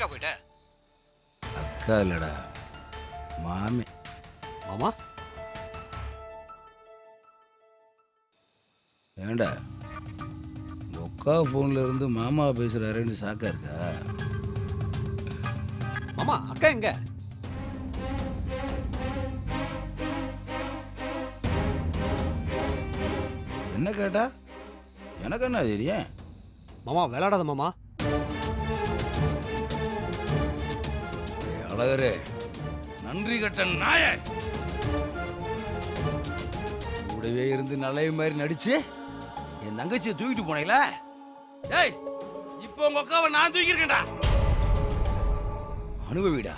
எங்கக்கா போயிட்ட? அக்கா இல்லடா, மாமே. மாமா ஏண்டா அக்கா ஃபோன்ல இருந்து மாமா பேசுறாருன்னு சாக்கா இருக்கா? மாமா அக்கா எங்க? என்ன கேட்டா எனக்கு என்ன தெரியும்? மாமா விளையாடாத மாமா. அழகரே, நன்றி கட்ட நாய, கூடவே இருந்து நல்ல மாதிரி நடிச்சு என் தங்கச்சியை தூக்கிட்டு போனீங்களா? டேய், இப்போ உங்க அக்காவை நான் தூக்கிருக்கேன்டா. அனுபவிடா,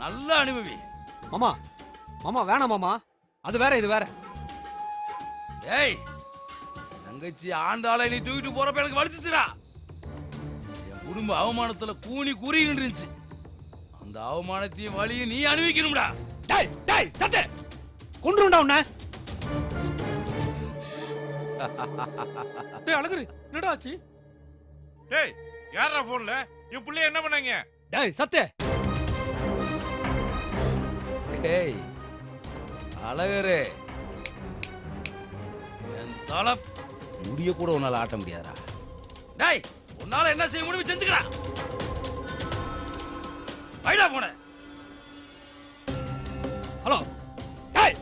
நல்ல அனுபவி. மாமா மாமா வேணாம் மாமா, அது வேற இது வேற. டேய், தங்கச்சி ஆண்டாளை நீ தூக்கிட்டு போறப்ப எனக்கு வலிச்சுச்சுடா. என் குடும்ப அவமானத்துல கூனி குறி நின்றுச்சு. அந்த அவமானத்தையும் வலியும் நீ அனுபவிக்கணும்டா. டேய் டேய் சத்தே கொன்றுண்டா உன்னை. டேய் அழகரு, என்னடா ஆச்சு? டேய் யாரா போன்ல? என் புள்ளைய என்ன பண்ணாங்க? டேய் சத்தே. டேய் அழகரே, என் தலை முடிய கூட உன்னால ஆட்ட முடியாதா? டேய், உன்னால என்ன செய்ய முடியும் செஞ்சுக்கடா. ஐடா போன. ஹலோ டேய்.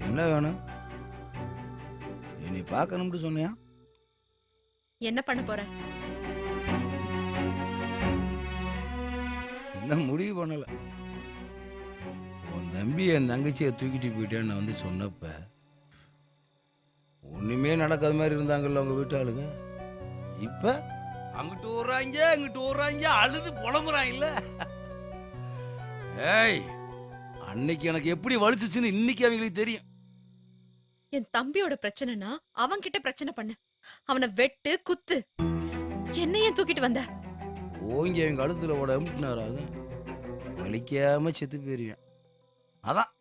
என்ன வேணும்? என்னை பார்க்கணும்னு சொன்னியா? என்ன பண்ண போற? இன்னும் முடிவு பண்ணல. உன் தம்பி என் தங்கச்சியை தூக்கிட்டு போயிட்டேன்னு வந்து சொன்னப்ப ஒண்ணுமே நடக்காத மாதிரி இருந்தாங்கல்ல உங்க வீட்டு ஆளுங்க. இப்ப அங்கிட்டு ஓடுறாங்க அங்கிட்டு ஓடுறாங்க, அழுது புலம்புறாங்கல்ல. ஏய், அன்னைக்கு எனக்கு எப்படி வலிச்சுச்சுன்னு இன்னைக்கு அவங்களுக்கு தெரியும். என் தம்பியோட பிரச்சனைனா அவன் கிட்ட பிரச்சனை பண்ணு, அவனை வெட்டு குத்து. என்ன ஏன் தூக்கிட்டு வந்த? ஓங்கி அவங்க கழுத்துல ஓட எம்பிட்டுனாராக வலிக்காம செத்து போயிருவேன். அதான்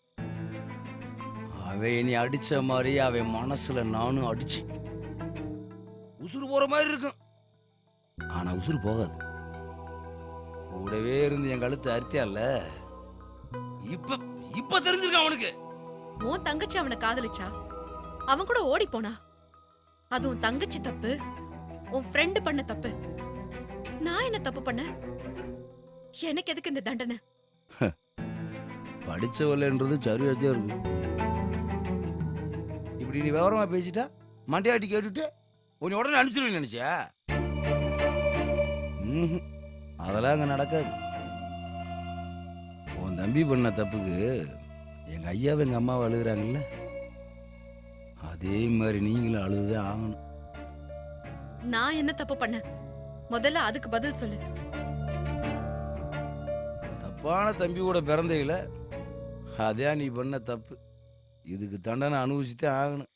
அவன் நீ அடிச்ச மாதிரி அவன் மனசுல நானும் அடிச்சு உசுறு போற மாதிரி இருக்கும். ஆனா உசுறு போகாது. கூடவே இருந்து என் கழுத்தை அறுத்தியால. இப்ப இப்ப தெரிஞ்சிருக்கான் அவனுக்கு. உன் தங்கச்சி அவனை காதலிச்சா, அவன் கூட ஓடி போனா. அது உன் தங்கச்சி தப்பு, உன் ஃப்ரெண்டு பண்ண தப்பு. நான் என்ன தப்பு பண்ண? எனக்கு எதுக்கு இந்த தண்டனை? படிச்சவல்லன்றது சரியாச்சே இருக்கு. இப்படி நீ விவரமா பேசிட்டா மண்டையாட்டி கேட்டுட்டு உன்னை உடனே அனுப்பிச்சிருவேன் நினைச்சியா? அதெல்லாம் அங்க நடக்காது. உன் தம்பி பண்ண தப்புக்கு எங்க ஐயாவை எங்க அம்மாவை அழுகுறாங்கல்ல, அதே மாதிரி நீங்களும் அழுதுதான் ஆகணும். நான் என்ன தப்பு பண்ண? முதல்ல அதுக்கு பதில் சொல்லு. தப்பான தம்பி கூட பிறந்தையில அதே நீ பண்ண தப்பு. இதுக்கு தண்டனை அனுபவிச்சுதான் ஆகணும்.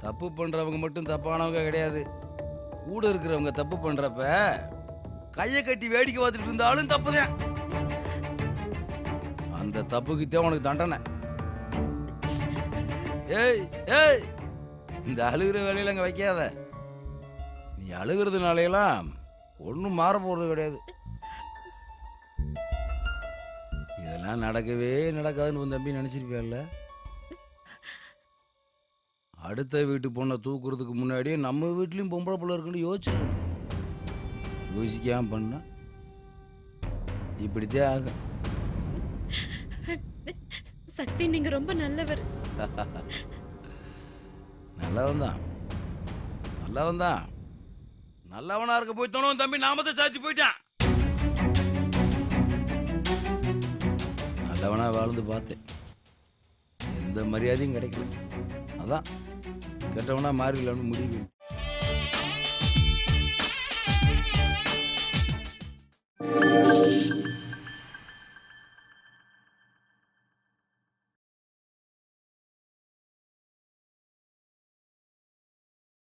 தப்பு பண்றவங்க மட்டும் தப்பானவங்க கிடையாது. கூட இருக்கிறவங்க தப்பு பண்றப்ப கையை கட்டி வேடிக்கை பார்த்துட்டு இருந்தாலும் தப்புதான். அந்த தப்புக்குத்தான் உனக்கு தண்டனை. ஏய் ஏய், இந்த அழுகிற வேலையில அங்க வைக்காத. நீ அழுகிறதுனாலாம் ஒன்றும் மாற போறது கிடையாது. இதெல்லாம் நடக்கவே நடக்காதுன்னு உன் தம்பி நினைச்சிருப்பியல்ல. அடுத்த வீட்டு பொண்ணை தூக்குறதுக்கு முன்னாடியே நம்ம வீட்லயும் பொம்பளை பிள்ளை இருக்குன்னு யோசிச்சுக்கணும். யோசிக்காம பண்ண இப்படித்தான் ஆகும். சக்தி, நீங்க ரொம்ப நல்லவர். நல்லவன் தான், நல்லவன் தான். நல்லவனா இருக்க போய் தோணும் தம்பி நாமத்தை சாத்தி போயிட்டான். நல்லவனா வாழ்ந்து பார்த்தேன், எந்த மரியாதையும் கிடைக்கல. அதான் கெட்டவனா மாறிடலாம்னு முடிவு.